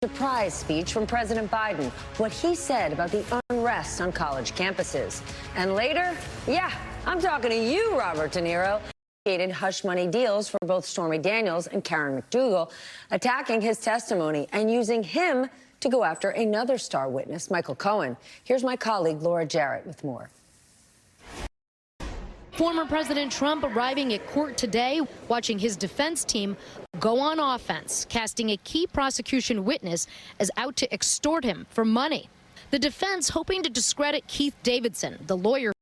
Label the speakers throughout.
Speaker 1: Surprise speech from President Biden, what he said about the unrest on college campuses. And later, yeah, I'm talking to you, Robert De Niro. Hush money deals for both Stormy Daniels and Karen McDougal, attacking his testimony and using him to go after another star witness, Michael Cohen. Here's my colleague, Laura Jarrett, with more.
Speaker 2: Former President Trump arriving at court today, watching his defense team go on offense, casting a key prosecution witness as out to extort him for money. The defense hoping to discredit Keith Davidson, the lawyer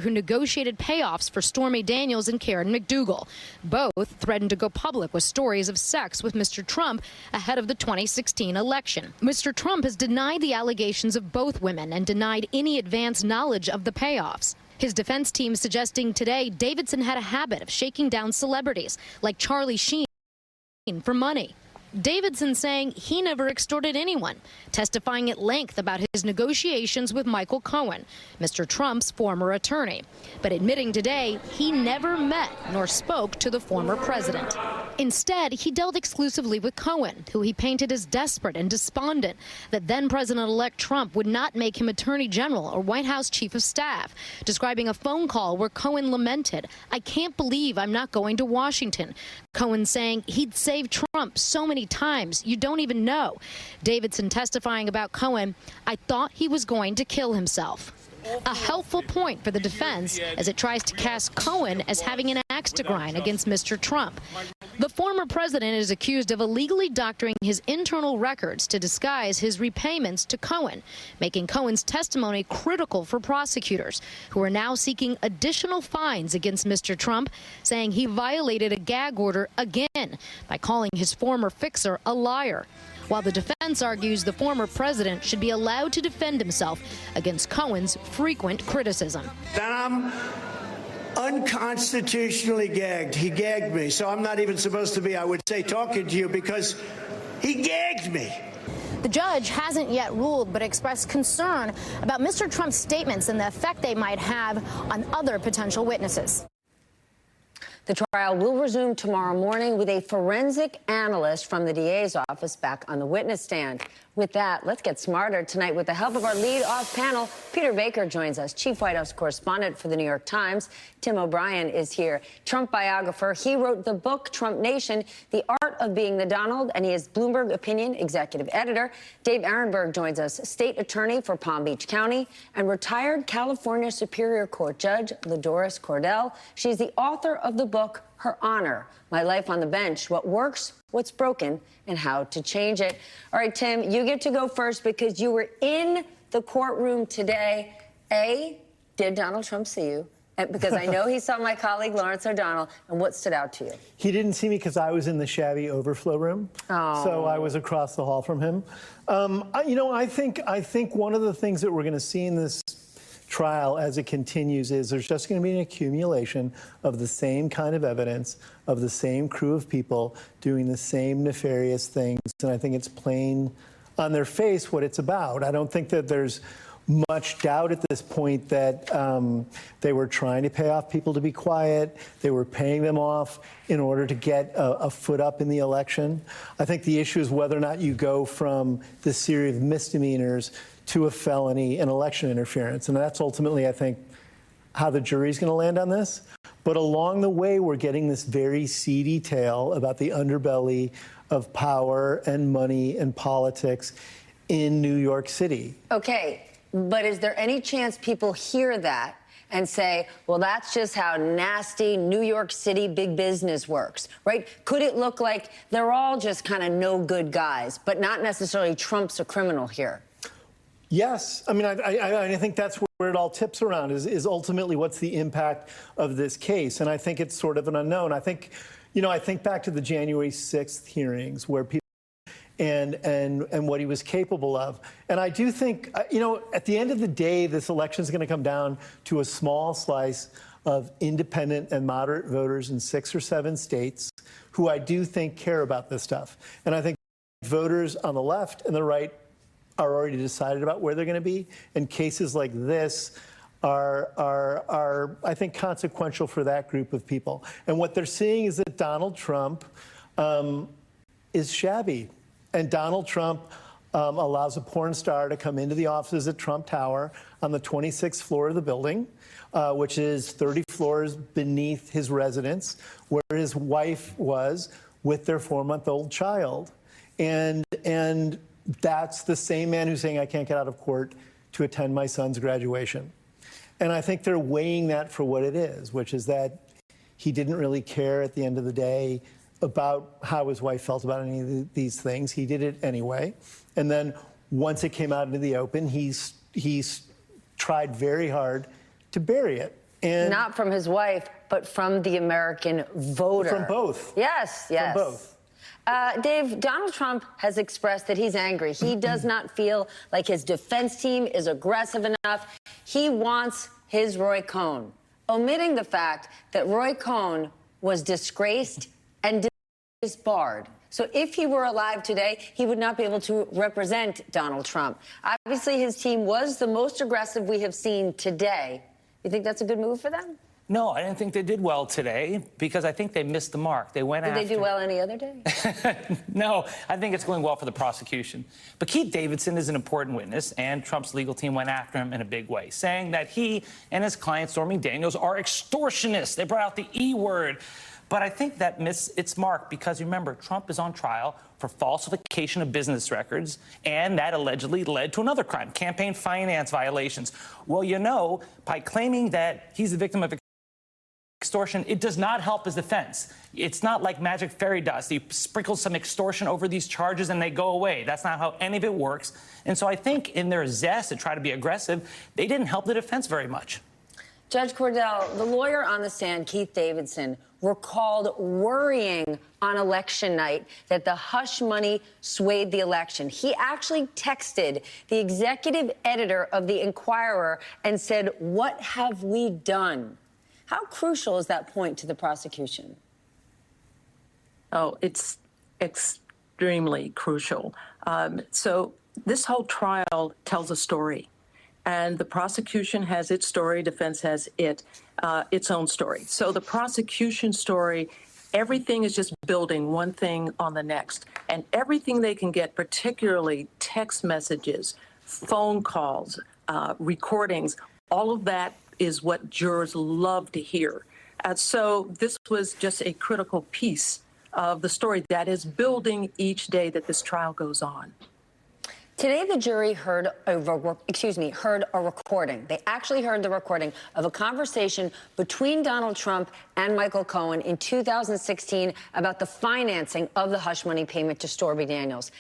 Speaker 2: who negotiated payoffs for Stormy Daniels and Karen McDougal. Both threatened to go public with stories of sex with Mr. Trump ahead of the 2016 election. Mr. Trump has denied the allegations of both women and denied any advance knowledge of the payoffs. His defense team suggesting today Davidson had a habit of shaking down celebrities like Charlie Sheen for money. Davidson saying he never extorted anyone, testifying at length about his negotiations with Michael Cohen, Mr. Trump's former attorney, but admitting today he never met nor spoke to the former president. Instead, he dealt exclusively with Cohen, who he painted as desperate and despondent that then-President-elect Trump would not make him Attorney General or White House Chief of Staff, describing a phone call where Cohen lamented, "I can't believe I'm not going to Washington." Cohen saying he'd saved Trump so many times you don't even know. Davidson testifying about Cohen, "I thought he was going to kill himself." A helpful point for the defense as it tries to cast Cohen as having an axe to grind against Mr. Trump. The former president is accused of illegally doctoring his internal records to disguise his repayments to Cohen, making Cohen's testimony critical for prosecutors, who are now seeking additional fines against Mr. Trump, saying he violated a gag order again by calling his former fixer a liar. While the defense argues the former president should be allowed to defend himself against Cohen's frequent criticism.
Speaker 3: Then I'm unconstitutionally gagged. He gagged me, so I'm not even supposed to be, I would say, talking to you because he gagged me.
Speaker 4: The judge hasn't yet ruled, but expressed concern about Mr. Trump's statements and the effect they might have on other potential witnesses.
Speaker 1: The trial will resume tomorrow morning with a forensic analyst from the DA's office back on the witness stand. With that, let's get smarter tonight with the help of our lead-off panel. Peter Baker joins us, chief White House correspondent for the New York Times. Tim O'Brien is here, Trump biographer. He wrote the book, Trump Nation, The Art of Being the Donald, and he is Bloomberg Opinion executive editor. Dave Ehrenberg joins us, state attorney for Palm Beach County, and retired California Superior Court Judge Ladoris Cordell. She's the author of the book, Her Honor, My Life on the Bench, What Works, What's Broken, and How to Change It. All right, Tim, you get to go first because you were in the courtroom today. A, did Donald Trump see you? And because I know he saw my colleague Lawrence O'Donnell, and what stood out to you?
Speaker 5: He didn't see me because I was in the shabby overflow room, so I was across the hall from him. I think one of the things that we're going to see in this trial as it continues is there's just going to be an accumulation of the same kind of evidence, of the same crew of people doing the same nefarious things, and I think it's plain on their face what it's about. I don't think that there's much doubt at this point that they were trying to pay off people to be quiet. They were paying them off in order to get a foot up in the election. I think the issue is whether or not you go from this series of misdemeanors to a felony and election interference. And that's ultimately, I think, how the jury's going to land on this. But along the way, we're getting this very seedy tale about the underbelly of power and money and politics in New York City.
Speaker 1: Okay. But is there any chance people hear that and say, well, that's just how nasty New York City big business works, right? Could it look like they're all just kind of no good guys, but not necessarily Trump's a criminal here?
Speaker 5: Yes. I mean, I think that's where it all tips around is ultimately what's the impact of this case. And I think it's sort of an unknown. I think back to the January 6th hearings where people and what he was capable of. And I do think, at the end of the day, this election is going to come down to a small slice of independent and moderate voters in 6 or 7 states who I do think care about this stuff. And I think voters on the left and the right are already decided about where they're going to be. And cases like this are, I think, consequential for that group of people. And what they're seeing is that Donald Trump is shabby. And Donald Trump allows a porn star to come into the offices at Trump Tower on the 26th floor of the building, which is 30 floors beneath his residence, where his wife was with their 4-month-old child. And that's the same man who's saying, I can't get out of court to attend my son's graduation. And I think they're weighing that for what it is, which is that he didn't really care at the end of the day about how his wife felt about any of these things. He did it anyway. And then once it came out into the open, he's tried very hard to bury it. And
Speaker 1: not from his wife, but from the American voter.
Speaker 5: From both.
Speaker 1: Yes, yes.
Speaker 5: From both.
Speaker 1: Dave, Donald Trump has expressed that he's angry. He does not feel like his defense team is aggressive enough. He wants his Roy Cohn, omitting the fact that Roy Cohn was disgraced and disbarred. So if he were alive today, he would not be able to represent Donald Trump. Obviously, his team was the most aggressive we have seen today. You think that's a good move for them?
Speaker 6: No, I didn't think they did well today because I think they missed the mark. They went after...
Speaker 1: Did they do well any other day?
Speaker 6: No, I think it's going well for the prosecution. But Keith Davidson is an important witness, and Trump's legal team went after him in a big way, saying that he and his client, Stormy Daniels, are extortionists. They brought out the E word. But I think that missed its mark because, remember, Trump is on trial for falsification of business records, and that allegedly led to another crime, campaign finance violations. Well, you know, by claiming that he's the victim of extortion, it does not help his defense. It's not like magic fairy dust. He sprinkles some extortion over these charges and they go away. That's not how any of it works. And so I think in their zest to try to be aggressive, they didn't help the defense very much.
Speaker 1: Judge Cordell, the lawyer on the stand, Keith Davidson, recalled worrying on election night that the hush money swayed the election. He actually texted the executive editor of the Inquirer and said, "What have we done?" How crucial is that point to the prosecution?
Speaker 7: Oh, it's extremely crucial. So this whole trial tells a story, and the prosecution has its story, defense has its own story. So the prosecution story, everything is just building one thing on the next, and everything they can get, particularly text messages, phone calls, recordings, all of that is what jurors love to hear. So this was just a critical piece of the story that is building each day that this trial goes on.
Speaker 1: Today, the jury heard a recording. They actually heard the recording of a conversation between Donald Trump and Michael Cohen in 2016 about the financing of the hush money payment to Stormy Daniels.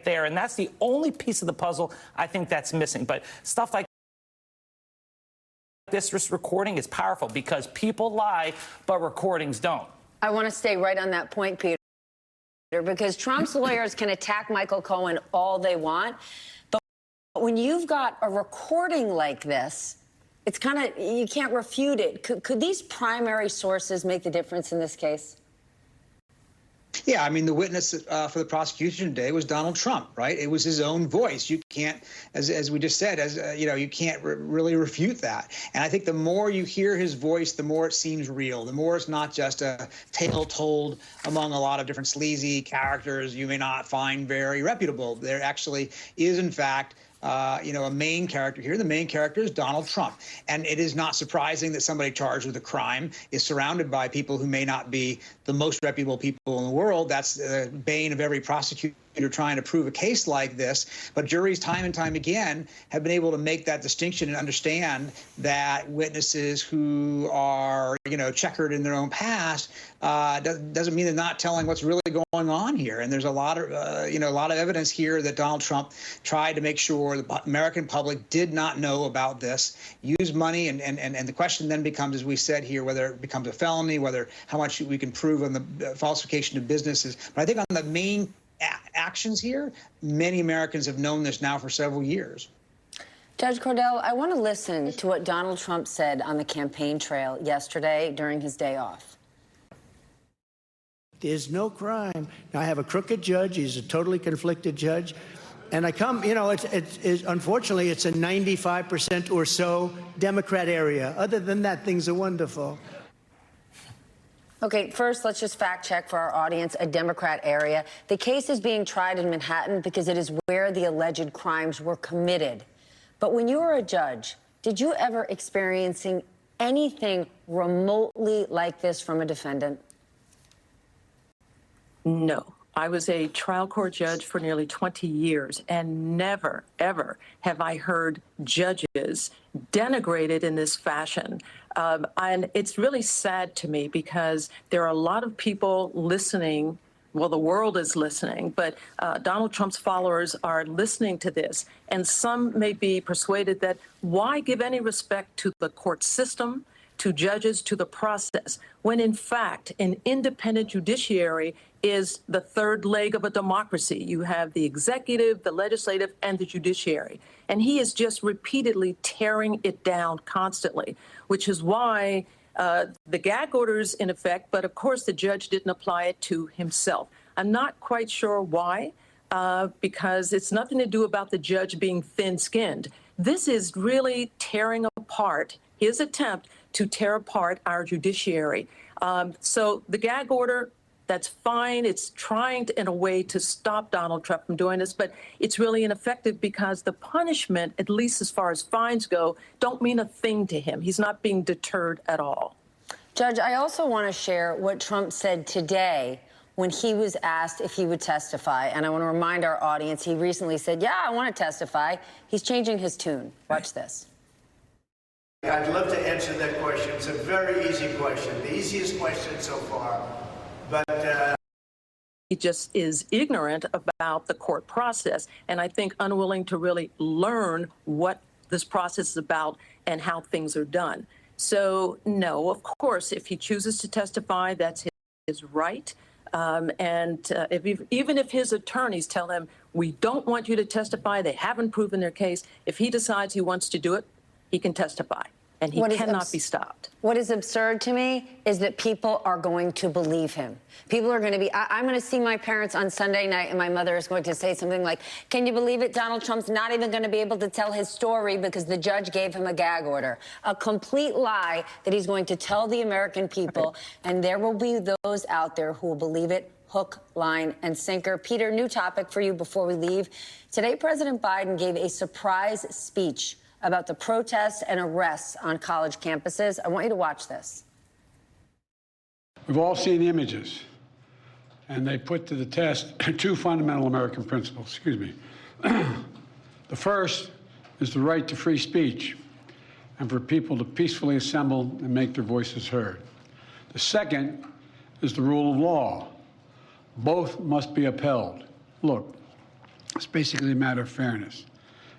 Speaker 6: There, and that's the only piece of the puzzle I think that's missing. But stuff like this recording is powerful because people lie, but recordings don't.
Speaker 1: I want to stay right on that point, Peter, because Trump's lawyers can attack Michael Cohen all they want, but when you've got a recording like this, it's kind of, you can't refute it. Could these primary sources make the difference in this case?
Speaker 8: Yeah, I mean, the witness for the prosecution today was Donald Trump, right? It was his own voice. You can't, as we just said, you can't really refute that. And I think the more you hear his voice, the more it seems real. The more it's not just a tale told among a lot of different sleazy characters you may not find very reputable. There actually is, in fact, a main character here. The main character is Donald Trump. And it is not surprising that somebody charged with a crime is surrounded by people who may not be the most reputable people in the world. That's the bane of every prosecutor trying to prove a case like this. But juries time and time again have been able to make that distinction and understand that witnesses who are, checkered in their own past doesn't mean they're not telling what's really going on here. And there's a lot of, a lot of evidence here that Donald Trump tried to make sure the American public did not know about this, used money. And the question then becomes, as we said here, whether it becomes a felony, how much we can prove on the falsification of businesses. But I think on the main actions here, many Americans have known this now for several years.
Speaker 1: Judge Cordell, I want to listen to what Donald Trump said on the campaign trail yesterday during his day off.
Speaker 3: There's no crime. Now, I have a crooked judge. He's a totally conflicted judge. And I come, unfortunately, it's a 95% or so Democrat area. Other than that, things are wonderful.
Speaker 1: Okay, first, let's just fact check for our audience, a Democrat area. The case is being tried in Manhattan because it is where the alleged crimes were committed. But when you were a judge, did you ever experiencing anything remotely like this from a defendant?
Speaker 7: No. I was a trial court judge for nearly 20 years, and never, ever have I heard judges denigrated in this fashion. And it's really sad to me because there are a lot of people listening. Well, the world is listening, but Donald Trump's followers are listening to this. And some may be persuaded that why give any respect to the court system, to judges, to the process, when in fact an independent judiciary is the third leg of a democracy. You have the executive, the legislative, and the judiciary. And he is just repeatedly tearing it down constantly, which is why the gag order's in effect, but of course the judge didn't apply it to himself. I'm not quite sure why, because it's nothing to do about the judge being thin-skinned. This is really tearing apart his attempt to tear apart our judiciary. So the gag order, that's fine. It's trying to, in a way, to stop Donald Trump from doing this, but it's really ineffective because the punishment, at least as far as fines go, don't mean a thing to him. He's not being deterred at all.
Speaker 1: Judge, I also want to share what Trump said today when he was asked if he would testify. And I want to remind our audience, he recently said, yeah, I want to testify. He's changing his tune. Watch this.
Speaker 3: I'd love to answer that question. It's a very easy question, the easiest question so far. But
Speaker 7: he just is ignorant about the court process, and I think unwilling to really learn what this process is about and how things are done. So, no, of course, if he chooses to testify, that's his right. Even if his attorneys tell him, we don't want you to testify, they haven't proven their case, if he decides he wants to do it, he can testify. And he cannot be stopped.
Speaker 1: What is absurd to me is that people are going to believe him. People are going to be, I'm going to see my parents on Sunday night, and my mother is going to say something like, can you believe it? Donald Trump's not even going to be able to tell his story because the judge gave him a gag order. A complete lie that he's going to tell the American people, and there will be those out there who will believe it. Hook, line, and sinker. Peter, new topic for you before we leave. Today, President Biden gave a surprise speech about the protests and arrests on college campuses. I want you to watch this.
Speaker 9: We've all seen the images, and they put to the test two fundamental American principles. Excuse me. The first is the right to free speech and for people to peacefully assemble and make their voices heard. The second is the rule of law. Both must be upheld. Look, it's basically a matter of fairness.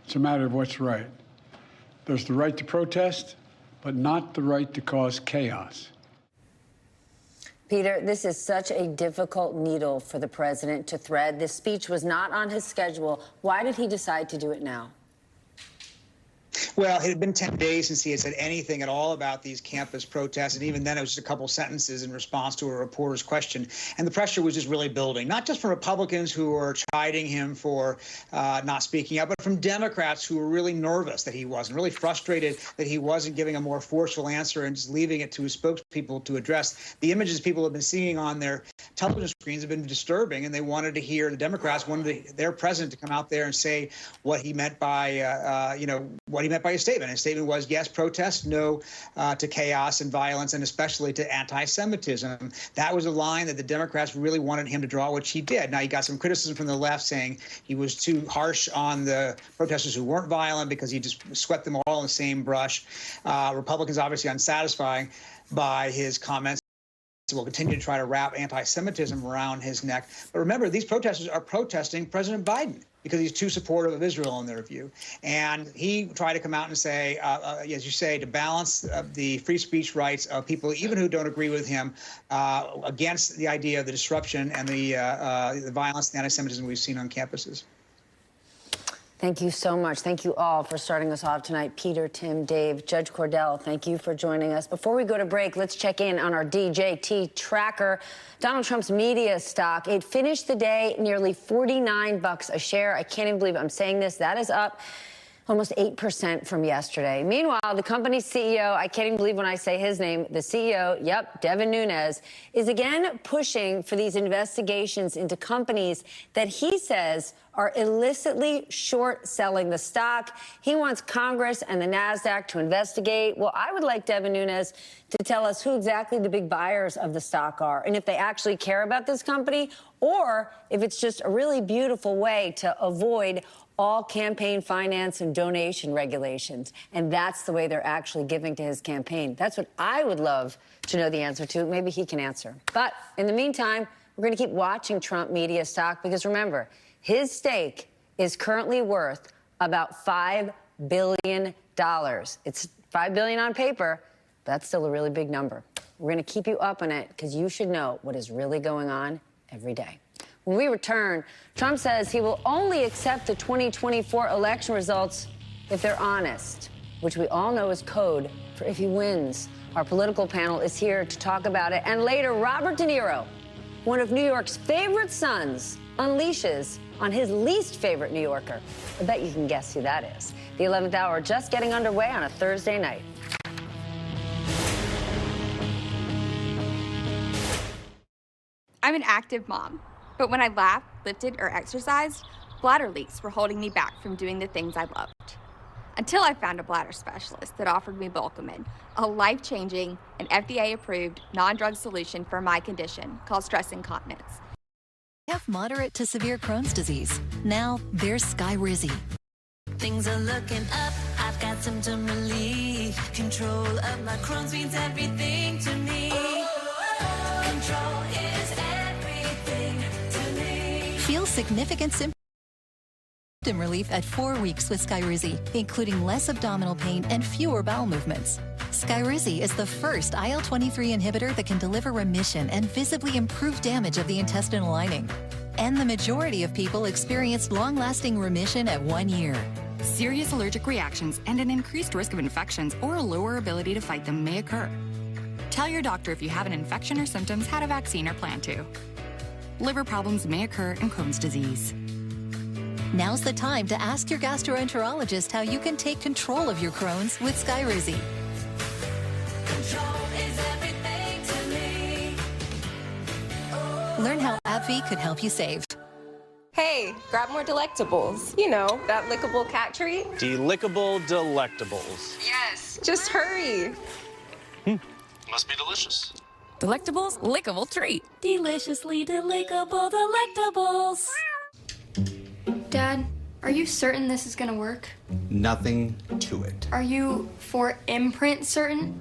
Speaker 9: It's a matter of what's right. There's the right to protest, but not the right to cause chaos.
Speaker 1: Peter, this is such a difficult needle for the president to thread. This speech was not on his schedule. Why did he decide to do it now?
Speaker 8: Well, it had been 10 days since he had said anything at all about these campus protests. And even then, it was just a couple sentences in response to a reporter's question. And the pressure was just really building, not just from Republicans who were chiding him for not speaking up, but from Democrats who were really nervous that he wasn't, really frustrated that he wasn't giving a more forceful answer and just leaving it to his spokespeople to address. The images people have been seeing on their television screens have been disturbing, and they wanted to hear, the Democrats wanted their president to come out there and say what he meant by, what he meant by his statement. His statement was, yes, protest, no to chaos and violence, and especially to anti-Semitism. That was a line that the Democrats really wanted him to draw, which he did. Now, he got some criticism from the left saying he was too harsh on the protesters who weren't violent because he just swept them all in the same brush. Republicans obviously unsatisfied by his comments. Will continue to try to wrap anti-Semitism around his neck. But remember, these protesters are protesting President Biden because he's too supportive of Israel in their view. And he tried to come out and say, as you say, to balance the free speech rights of people, even who don't agree with him, against the idea of the disruption and the violence and anti-Semitism we've seen on campuses.
Speaker 1: Thank you so much. Thank you all for starting us off tonight. Peter, Tim, Dave, Judge Cordell, thank you for joining us. Before we go to break, let's check in on our DJT tracker. Donald Trump's media stock, it finished the day nearly $49 a share. I can't even believe I'm saying this. That is up almost 8% from yesterday. Meanwhile, the company's CEO, I can't even believe when I say his name, the CEO, yep, Devin Nunes, is again pushing for these investigations into companies that he says are illicitly short selling the stock. He wants Congress and the NASDAQ to investigate. Well, I would like Devin Nunes to tell us who exactly the big buyers of the stock are and if they actually care about this company or if it's just a really beautiful way to avoid all campaign finance and donation regulations. And that's the way they're actually giving to his campaign. That's what I would love to know the answer to. Maybe he can answer. But in the meantime, we're going to keep watching Trump media stock because remember, his stake is currently worth about $5 billion. It's $5 billion on paper, but that's still a really big number. We're going to keep you up on it because you should know what is really going on every day. When we return, Trump says he will only accept the 2024 election results if they're honest, which we all know is code for if he wins. Our political panel is here to talk about it. And later, Robert De Niro, one of New York's favorite sons, unleashes on his least favorite New Yorker. I bet you can guess who that is. The 11th hour just getting underway on a Thursday night.
Speaker 10: I'm an active mom, but when I laughed, lifted, or exercised, bladder leaks were holding me back from doing the things I loved. Until I found a bladder specialist that offered me Volcomin, a life-changing and FDA-approved non-drug solution for my condition called stress incontinence.
Speaker 11: Have moderate to severe Crohn's disease. Now there's Skyrizi.
Speaker 12: Things are looking up. I've got symptom relief. Control of my Crohn's means everything to me. Control is everything to me.
Speaker 11: Feel significant symptom relief at 4 weeks with Skyrizi, including less abdominal pain and fewer bowel movements. Skyrizi is the first IL-23 inhibitor that can deliver remission and visibly improve damage of the intestinal lining. And the majority of people experienced long-lasting remission at 1 year.
Speaker 13: Serious allergic reactions and an increased risk of infections or a lower ability to fight them may occur. Tell your doctor if you have an infection or symptoms, had a vaccine, or plan to. Liver problems may occur in Crohn's disease.
Speaker 11: Now's the time to ask your gastroenterologist how you can take control of your Crohn's with Skyrizi.
Speaker 12: Control is everything to me.
Speaker 11: Learn how AbbVie could help you save.
Speaker 14: Hey, grab more delectables. You know, that lickable cat treat.
Speaker 15: Delickable delectables.
Speaker 14: Yes. Just hurry.
Speaker 16: Must be delicious.
Speaker 13: Delectables, lickable treat.
Speaker 12: Deliciously delickable delectables.
Speaker 17: Dad, are you certain this is gonna work?
Speaker 18: Nothing to it.
Speaker 17: Are you for imprint certain?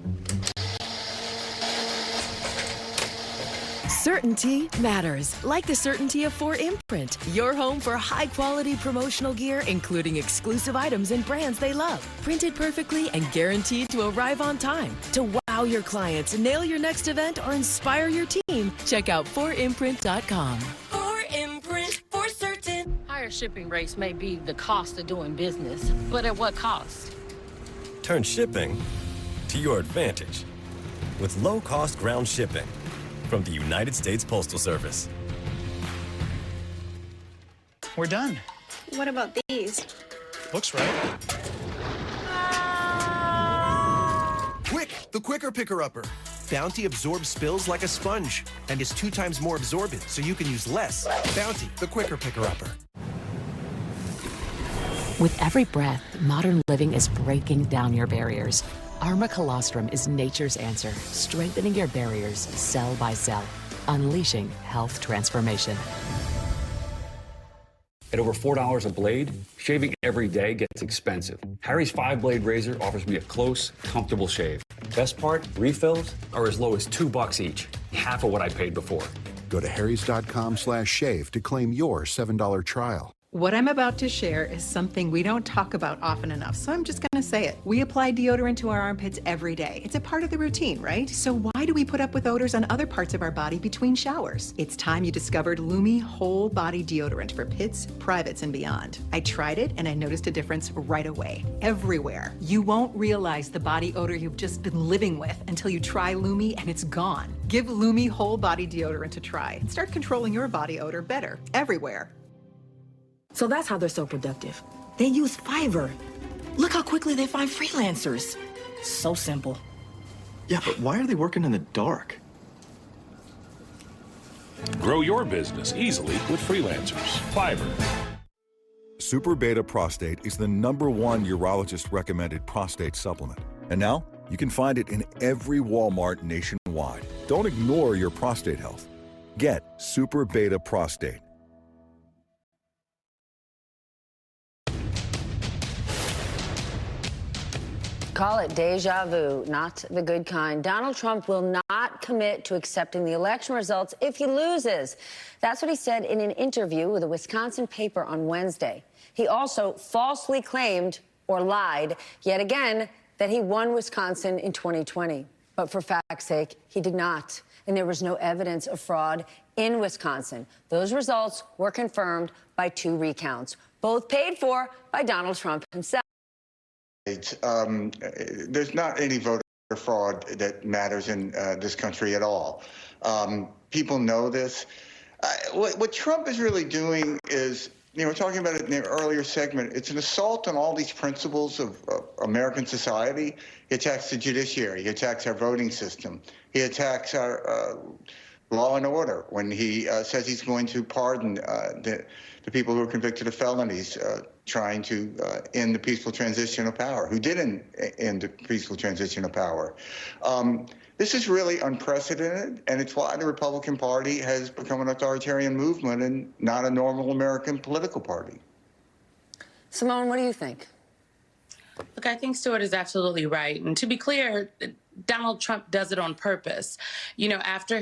Speaker 19: Certainty matters, like the certainty of 4imprint, your home for high-quality promotional gear, including exclusive items and brands they love. Printed perfectly and guaranteed to arrive on time. To wow your clients, nail your next event, or inspire your team, check out 4imprint.com.
Speaker 12: 4imprint, for certain.
Speaker 20: Higher shipping rates may be the cost of doing business, but at what cost?
Speaker 21: Turn shipping to your advantage with low-cost ground shipping from the United States Postal Service.
Speaker 22: We're done.
Speaker 17: What about these?
Speaker 22: Looks right.
Speaker 23: Quick, the quicker picker-upper. Bounty absorbs spills like a sponge and is 2 times more absorbent, so you can use less. Bounty, the quicker picker-upper.
Speaker 24: With every breath, modern living is breaking down your barriers. Arma Colostrum is nature's answer, strengthening your barriers cell by cell, unleashing health transformation.
Speaker 25: At over $4 a blade, shaving every day gets expensive. Harry's 5-blade razor offers me a close, comfortable shave. Best part, refills are as low as $2 each, half of what I paid before.
Speaker 26: Go to harrys.com/shave to claim your $7 trial.
Speaker 27: What I'm about to share is something we don't talk about often enough, so I'm just going to say it. We apply deodorant to our armpits every day. It's a part of the routine, right? So why do we put up with odors on other parts of our body between showers? It's time you discovered Lumi Whole Body Deodorant for pits, privates, and beyond. I tried it and I noticed a difference right away. Everywhere. You won't realize the body odor you've just been living with until you try Lumi and it's gone. Give Lumi Whole Body Deodorant a try and start controlling your body odor better, everywhere.
Speaker 28: So that's how they're so productive. They use Fiverr.
Speaker 2: Look how quickly they find freelancers. So simple.
Speaker 3: Yeah, but why are they working in the dark?
Speaker 4: Grow your business easily with freelancers. Fiverr.
Speaker 5: Super Beta Prostate is the #1 urologist-recommended prostate supplement. And now, you can find it in every Walmart nationwide. Don't ignore your prostate health. Get Super Beta Prostate.
Speaker 1: Call it deja vu, not the good kind. Donald Trump will not commit to accepting the election results if he loses. That's what he said in an interview with a Wisconsin paper on Wednesday. He also falsely claimed, or lied, yet again, that he won Wisconsin in 2020. But for fact's sake, he did not. And there was no evidence of fraud in Wisconsin. Those results were confirmed by 2 recounts, both paid for by Donald Trump himself.
Speaker 6: There's not any voter fraud that matters in this country at all. People know this. What Trump is really doing is, we're talking about it in the earlier segment, it's an assault on all these principles of American society. He attacks the judiciary. He attacks our voting system. He attacks our law and order when he says he's going to pardon the people who are convicted of felonies, trying to end the peaceful transition of power, who didn't end the peaceful transition of power. This is really unprecedented, and it's why the Republican Party has become an authoritarian movement and not a normal American political party.
Speaker 1: Simone, what do you think?
Speaker 7: Look, I think Stuart is absolutely right. And to be clear, Donald Trump does it on purpose. After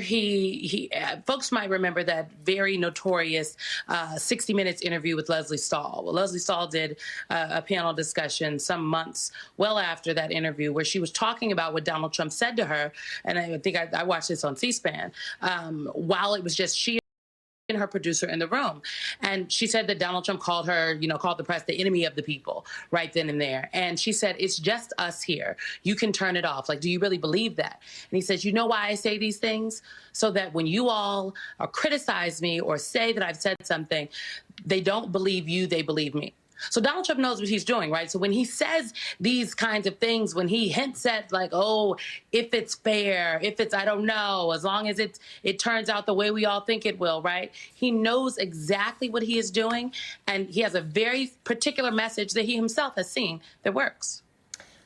Speaker 7: folks might remember that very notorious 60 Minutes interview with Leslie Stahl. Well, Leslie Stahl did a panel discussion some months well after that interview where she was talking about what Donald Trump said to her. And I think I watched this on C-SPAN while it was just she and her producer in the room. And she said that Donald Trump called her, called the press the enemy of the people right then and there. And she said, it's just us here. You can turn it off. Like, do you really believe that? And he says, you know why I say these things? So that when you all criticize me or say that I've said something, they don't believe you, they believe me. So Donald Trump knows what he's doing, right? So when he says these kinds of things, when he hints at like, oh, if it's fair, if it's, I don't know, as long as it turns out the way we all think it will, right? He knows exactly what he is doing, and he has a very particular message that he himself has seen that works.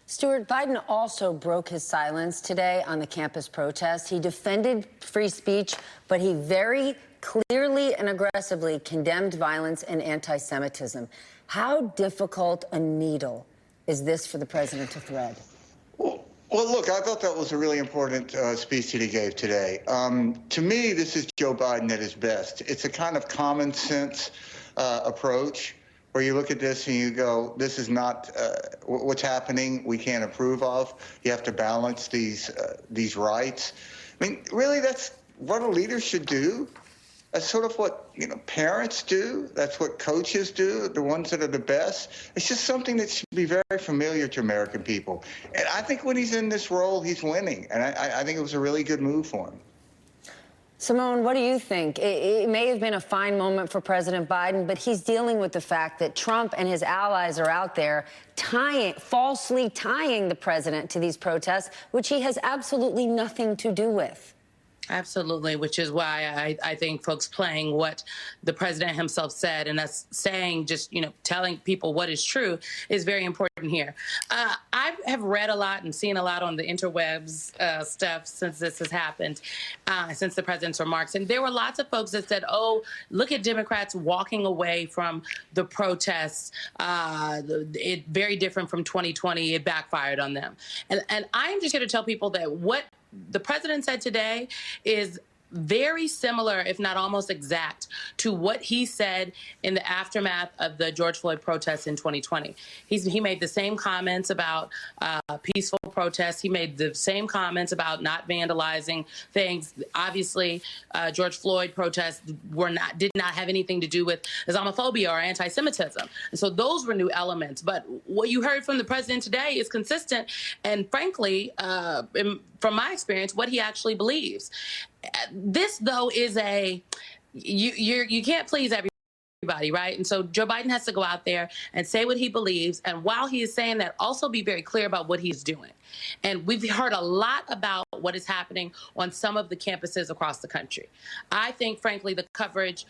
Speaker 1: Stuart, Biden also broke his silence today on the campus protest. He defended free speech, but he very clearly and aggressively condemned violence and anti-Semitism. How difficult a needle is this for the president to thread?
Speaker 6: Well, look, I thought that was a really important speech that he gave today. To me, this is Joe Biden at his best. It's a kind of common sense approach where you look at this and you go, this is not what's happening. We can't approve of. You have to balance these rights. I mean, really, that's what a leader should do. That's sort of what, parents do. That's what coaches do, the ones that are the best. It's just something that should be very familiar to American people. And I think when he's in this role, he's winning. And I think it was a really good move for him.
Speaker 1: Simone, what do you think? It may have been a fine moment for President Biden, but he's dealing with the fact that Trump and his allies are out there falsely tying the president to these protests, which he has absolutely nothing to do with.
Speaker 7: Absolutely, which is why I think folks playing what the president himself said and us saying, just, telling people what is true is very important here. I have read a lot and seen a lot on the interwebs stuff since this has happened, since the president's remarks. And there were lots of folks that said, oh, look at Democrats walking away from the protests. It very different from 2020. It backfired on them. And I'm just here to tell people that what the president said today is very similar, if not almost exact, to what he said in the aftermath of the George Floyd protests in 2020. He made the same comments about peaceful protests. He made the same comments about not vandalizing things. Obviously, George Floyd protests did not have anything to do with Islamophobia or anti-Semitism. And so those were new elements. But what you heard from the president today is consistent and, frankly, from my experience, what he actually believes. This, though, is you can't please everybody. everybody, right? And so Joe Biden has to go out there and say what he believes. And while he is saying that, also be very clear about what he's doing. And we've heard a lot about what is happening on some of the campuses across the country. I think, frankly, the coverage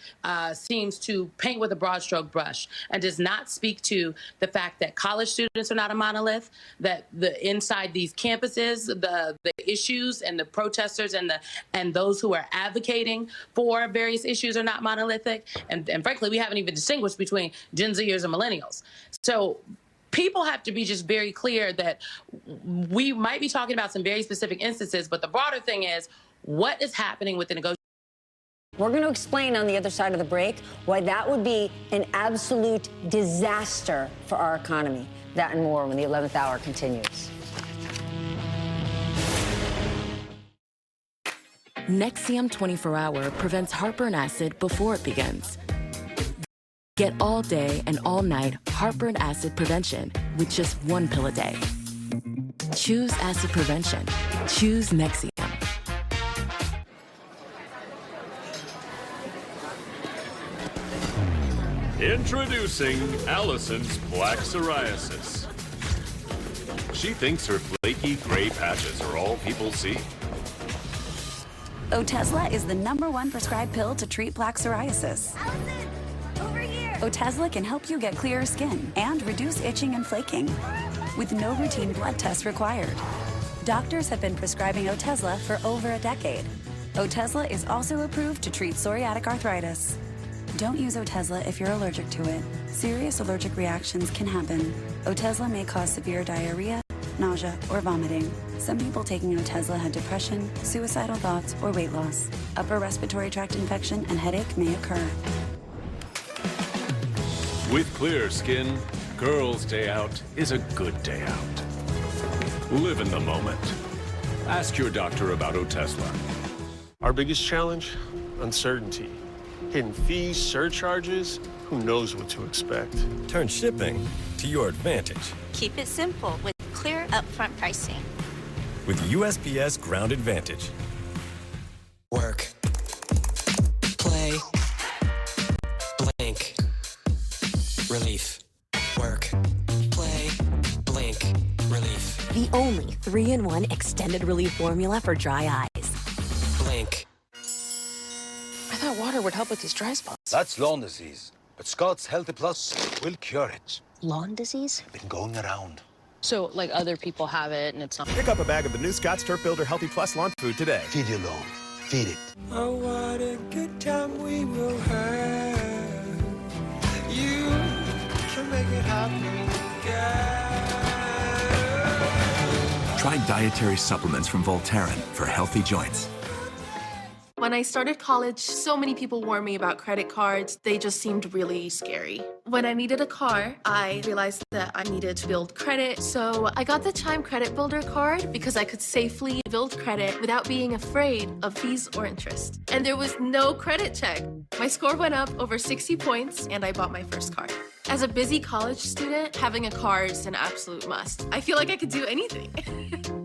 Speaker 7: seems to paint with a broad stroke brush and does not speak to the fact that college students are not a monolith, that inside these campuses, the issues and the protesters and those who are advocating for various issues are not monolithic. And frankly, we haven't even distinguished between Gen Zers and millennials. So people have to be just very clear that we might be talking about some very specific instances, but the broader thing is what is happening with the negotiations.
Speaker 1: We're going to explain on the other side of the break why that would be an absolute disaster for our economy. That and more when the 11th hour continues.
Speaker 24: Nexium 24-Hour prevents heartburn acid before it begins. Get all day and all night heartburn acid prevention with just one pill a day. Choose acid prevention. Choose Nexium.
Speaker 4: Introducing Allison's Black Psoriasis. She thinks her flaky gray patches are all people see.
Speaker 8: Otezla is the #1 prescribed pill to treat plaque psoriasis.
Speaker 12: Allison, over here.
Speaker 8: Otezla can help you get clearer skin and reduce itching and flaking with no routine blood tests required. Doctors have been prescribing Otezla for over a decade. Otezla is also approved to treat psoriatic arthritis. Don't use Otezla if you're allergic to it. Serious allergic reactions can happen. Otezla may cause severe diarrhea, nausea, or vomiting. Some people taking Otezla had depression, suicidal thoughts, or weight loss. Upper respiratory tract infection and headache may occur.
Speaker 4: With clear skin, Girls' Day Out is a good day out. Live in the moment. Ask your doctor about Otezla.
Speaker 9: Our biggest challenge? Uncertainty. Hidden fees, surcharges, who knows what to expect.
Speaker 21: Turn shipping to your advantage
Speaker 10: Keep it simple with clear upfront pricing.
Speaker 21: with USPS Ground Advantage.
Speaker 11: Work. Play. Blink. Relief. Work. Play. Blink. Relief.
Speaker 14: The only 3-in-1 extended relief formula for dry eyes.
Speaker 11: Blink.
Speaker 15: I thought water would help with these dry spots.
Speaker 16: That's lawn disease. But Scott's Healthy Plus will cure it.
Speaker 14: Lawn disease?
Speaker 16: Been going around.
Speaker 15: So, like, other people have it and it's not.
Speaker 28: Pick up a bag of the new Scott's Turf Builder Healthy Plus lawn food today.
Speaker 16: Feed your lawn. Feed it.
Speaker 11: Oh, what a good time we will have. You can make it happen, girl.
Speaker 29: Try dietary supplements from Voltaren for healthy joints.
Speaker 30: When I started college, so many people warned me about credit cards. They just seemed really scary. When I needed a car, I realized that I needed to build credit. So I got the Chime Credit Builder card because I could safely build credit without being afraid of fees or interest. And there was no credit check. My score went up over 60 points and I bought my first car. As a busy college student, having a car is an absolute must. I feel like I could do anything.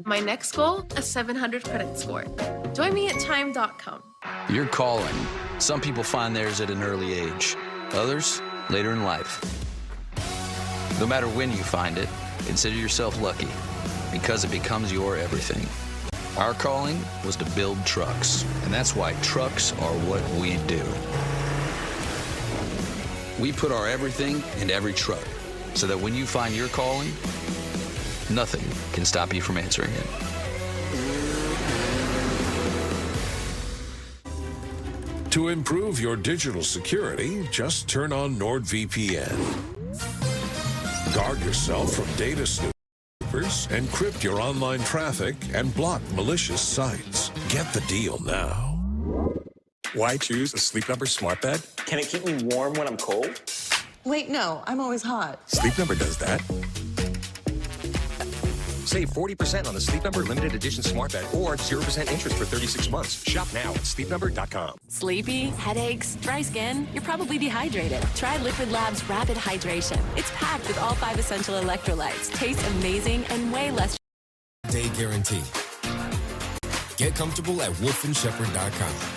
Speaker 30: My next goal, a 700 credit score. Join me at chime.com.
Speaker 31: Your calling. Some people find theirs at an early age, others later in life. No matter when you find it, consider yourself lucky because it becomes your everything. Our calling was to build trucks, and that's why trucks are what we do. We put our everything in every truck so that when you find your calling, nothing can stop you from answering it.
Speaker 4: To improve your digital security, just turn on NordVPN. Guard yourself from data snoopers, encrypt your online traffic, and block malicious sites. Get the deal now.
Speaker 32: Why choose a Sleep Number smart bed?
Speaker 33: Can it keep me warm when I'm cold?
Speaker 34: Wait, no, I'm always hot.
Speaker 32: Sleep Number does that.
Speaker 35: Save 40% on the Sleep Number limited edition smart bed or 0% interest for 36 months. Shop now at sleepnumber.com.
Speaker 14: Sleepy, headaches, dry skin, you're probably dehydrated. Try Liquid Labs Rapid Hydration. It's packed with all 5 essential electrolytes, tastes amazing, and way less.
Speaker 36: Day guarantee. Get comfortable at wolfandshepherd.com.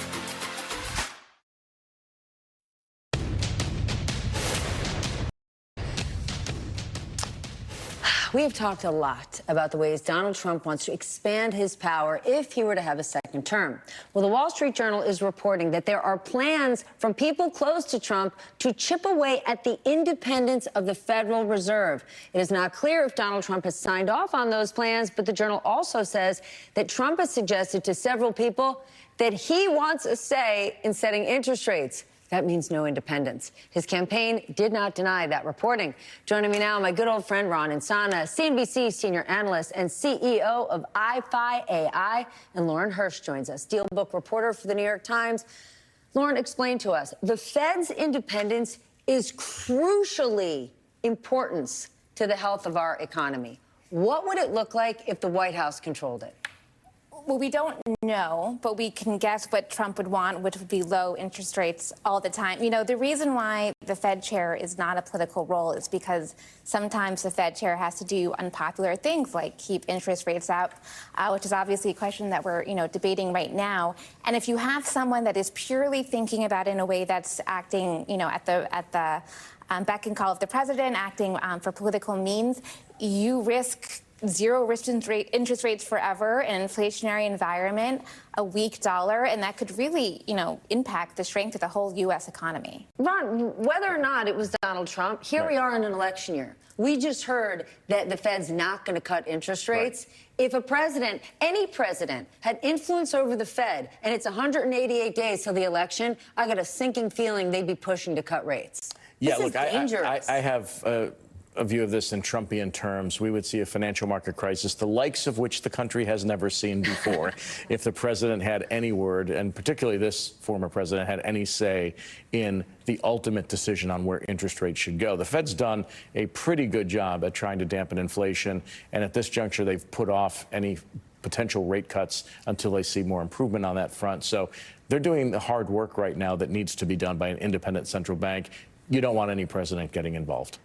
Speaker 1: We have talked a lot about the ways Donald Trump wants to expand his power if he were to have a second term. Well, the Wall Street Journal is reporting that there are plans from people close to Trump to chip away at the independence of the Federal Reserve. It is not clear if Donald Trump has signed off on those plans, but the Journal also says that Trump has suggested to several people that he wants a say in setting interest rates. That means no independence. His campaign did not deny that reporting. Joining me now, my good old friend Ron Insana, CNBC senior analyst and CEO of iFi AI, and Lauren Hirsch joins us, Steelbook reporter for the New York Times. Lauren, explain to us, the Fed's independence is crucially important to the health of our economy. What would it look like if the White House controlled it?
Speaker 2: Well, we don't know, but we can guess what Trump would want, which would be low interest rates all the time. You know, the reason why the Fed chair is not a political role is because sometimes the Fed chair has to do unpopular things like keep interest rates up, which is obviously a question that we're, debating right now. And if you have someone that is purely thinking about it in a way that's acting, at the beck and call of the president, acting for political means, you risk zero interest rates forever, an inflationary environment, a weak dollar, and that could really, impact the strength of the whole U.S. economy.
Speaker 1: Ron, whether or not it was Donald Trump, here we are in an election year. We just heard that the Fed's not going to cut interest rates. Right. If a president, any president, had influence over the Fed, and it's 188 days till the election, I got a sinking feeling they'd be pushing to cut rates.
Speaker 3: Yeah,
Speaker 1: this is dangerous.
Speaker 3: I have a view of this in Trumpian terms. We would see a financial market crisis, the likes of which the country has never seen before, if the president had any word, and particularly this former president had any say in the ultimate decision on where interest rates should go. The Fed's done a pretty good job at trying to dampen inflation, and at this juncture, they've put off any potential rate cuts until they see more improvement on that front. So they're doing the hard work right now that needs to be done by an independent central bank. You don't want any president getting involved.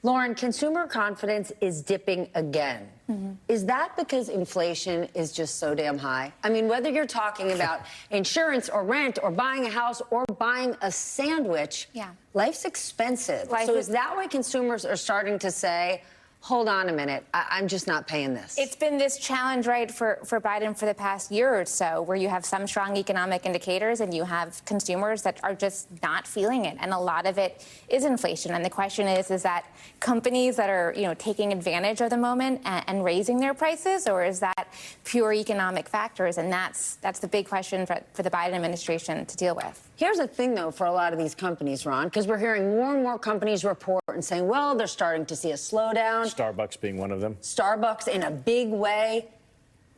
Speaker 1: Lauren, consumer confidence is dipping again. Mm-hmm. Is that because inflation is just so damn high? I mean, whether you're talking about insurance or rent or buying a house or buying a sandwich, life's expensive. So is that why consumers are starting to say, hold on a minute, I'm just not paying this?
Speaker 2: It's been this challenge, right, for Biden for the past year or so, where you have some strong economic indicators and you have consumers that are just not feeling it. And a lot of it is inflation. And the question is that companies that are, taking advantage of the moment and raising their prices, or is that pure economic factors? And that's the big question for the Biden administration to deal with.
Speaker 1: Here's the thing, though, for a lot of these companies, Ron, because we're hearing more and more companies report and saying, well, they're starting to see a slowdown.
Speaker 3: Starbucks being one of them.
Speaker 1: Starbucks in a big way.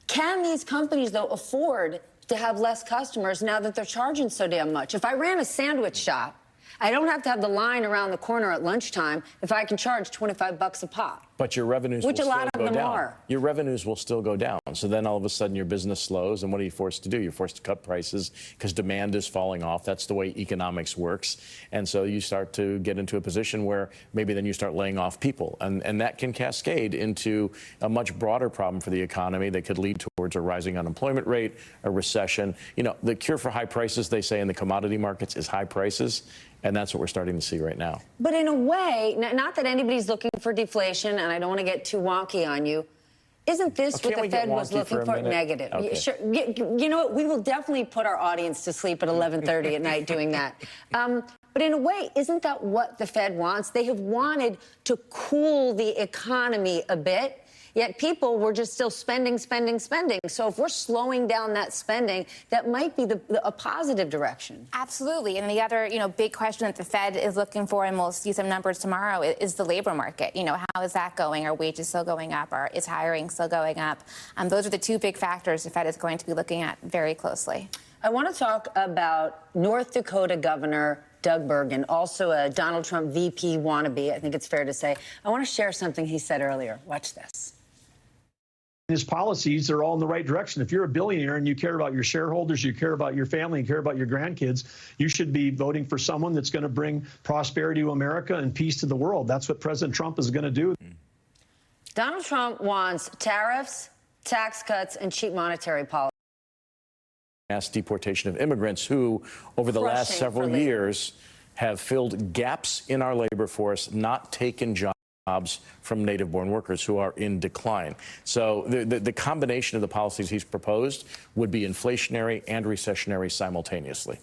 Speaker 1: Can these companies, though, afford to have less customers now that they're charging so damn much? If I ran a sandwich shop, I don't have to have the line around the corner at lunchtime if I can charge $25 a pop.
Speaker 3: But your revenues
Speaker 1: will still go down. Which a lot of them are.
Speaker 3: Your revenues will still go down. So then all of a sudden your business slows, and what are you forced to do? You're forced to cut prices because demand is falling off. That's the way economics works. And so you start to get into a position where maybe then you start laying off people. And that can cascade into a much broader problem for the economy that could lead towards a rising unemployment rate, a recession. The cure for high prices, they say in the commodity markets, is high prices. And that's what we're starting to see right now.
Speaker 1: But in a way, not that anybody's looking for deflation, and I don't want to get too wonky on you, isn't this what the Fed was looking for? Negative.
Speaker 3: Okay.
Speaker 1: Sure. You know what? We will definitely put our audience to sleep at 11:30 at night doing that. But in a way, isn't that what the Fed wants? They have wanted to cool the economy a bit. Yet people were just still spending. So if we're slowing down that spending, that might be a positive direction.
Speaker 2: Absolutely. And the other, big question that the Fed is looking for, and we'll see some numbers tomorrow, is the labor market. How is that going? Are wages still going up? Is hiring still going up? Those are the two big factors the Fed is going to be looking at very closely.
Speaker 1: I want to talk about North Dakota Governor Doug Burgum, also a Donald Trump VP wannabe, I think it's fair to say. I want to share something he said earlier. Watch this.
Speaker 5: His policies are all in the right direction. If you're a billionaire and you care about your shareholders, you care about your family, you care about your grandkids, you should be voting for someone that's going to bring prosperity to America and peace to the world. That's what President Trump is going to do.
Speaker 1: Donald Trump wants tariffs, tax cuts, and cheap monetary policy.
Speaker 3: Mass deportation of immigrants who, over the last several years, have filled gaps in our labor force, not taken jobs. jobs from native-born workers who are in decline. So the combination of the policies he's proposed would be inflationary and recessionary simultaneously.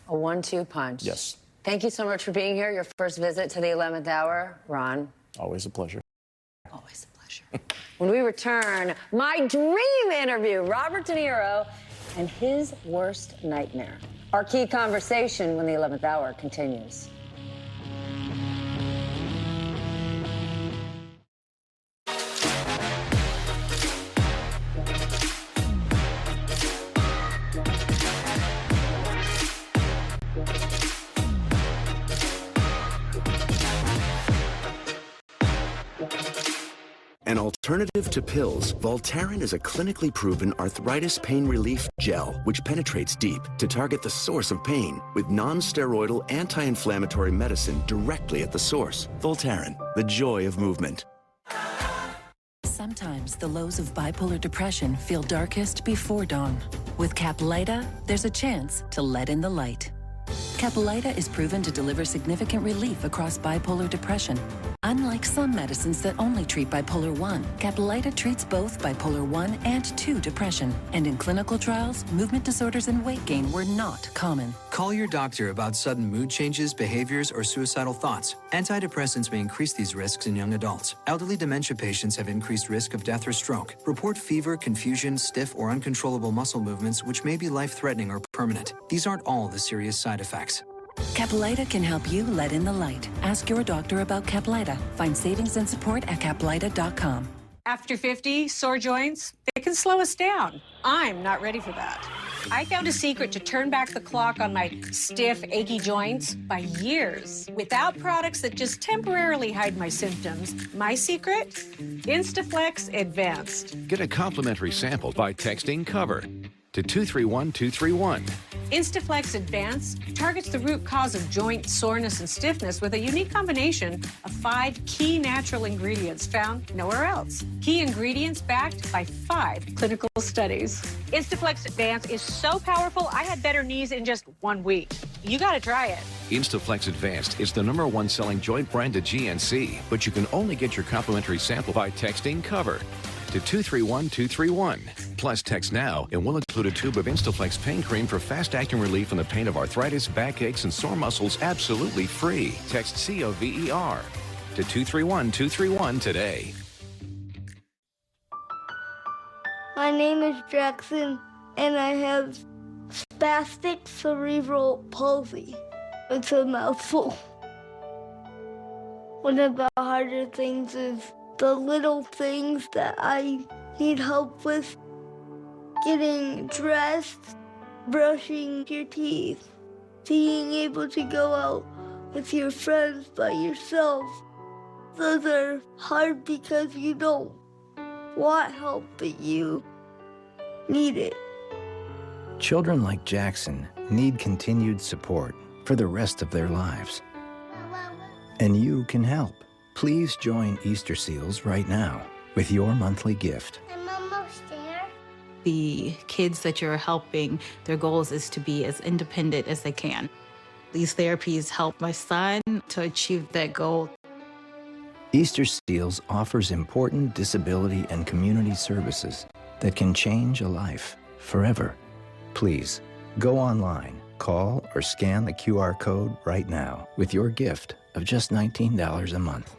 Speaker 1: A 1-2 punch.
Speaker 3: Yes.
Speaker 1: Thank you so much for being here. Your first visit to the 11th hour, Ron.
Speaker 3: Always a pleasure.
Speaker 1: Always a pleasure. When we return, my dream interview, Robert De Niro and his worst nightmare. Our key conversation when the 11th hour continues.
Speaker 29: An alternative to pills, Voltaren is a clinically proven arthritis pain relief gel which penetrates deep to target the source of pain with non-steroidal anti-inflammatory medicine directly at the source. Voltaren, the joy of movement.
Speaker 14: Sometimes the lows of bipolar depression feel darkest before dawn. With Caplyta, there's a chance to let in the light. Caplyta is proven to deliver significant relief across bipolar depression. Unlike some medicines that only treat bipolar 1, Caplyta treats both bipolar 1 and 2 depression. And in clinical trials, movement disorders and weight gain were not common.
Speaker 6: Call your doctor about sudden mood changes, behaviors, or suicidal thoughts. Antidepressants may increase these risks in young adults. Elderly dementia patients have increased risk of death or stroke. Report fever, confusion, stiff, or uncontrollable muscle movements, which may be life-threatening or permanent. These aren't all the serious side effects.
Speaker 14: Caplyta can help you let in the light. Ask your doctor about Caplyta. Find savings and support at caplyta.com.
Speaker 7: After 50, sore joints, they can slow us down. I'm not ready for that. I found a secret to turn back the clock on my stiff, achy joints by years without products that just temporarily hide my symptoms. My secret? Instaflex Advanced.
Speaker 8: Get a complimentary sample by texting COVER to 231231.
Speaker 7: Instaflex Advance targets the root cause of joint soreness and stiffness with a unique combination of 5 key natural ingredients found nowhere else. Key ingredients backed by 5 clinical studies. Instaflex Advance is so powerful, I had better knees in just 1 week. You gotta try it.
Speaker 8: Instaflex Advanced is the #1 selling joint brand at GNC, but you can only get your complimentary sample by texting COVER to 231231. Plus, text now and we'll include a tube of Instaflex pain cream for fast-acting relief from the pain of arthritis, backaches, and sore muscles absolutely free. Text COVER to 231231 today.
Speaker 9: My name is Jackson, and I have spastic cerebral palsy. It's a mouthful. One of the harder things is the little things that I need help with. Getting dressed, brushing your teeth, being able to go out with your friends by yourself. Those are hard because you don't want help, but you need it.
Speaker 12: Children like Jackson need continued support for the rest of their lives. And you can help. Please join Easter Seals right now with your monthly gift.
Speaker 9: I'm almost there.
Speaker 13: The kids that you're helping, their goals is to be as independent as they can. These therapies help my son to achieve that goal.
Speaker 12: Easter Seals offers important disability and community services that can change a life forever. Please, go online, call, or scan the QR code right now with your gift of just $19 a month.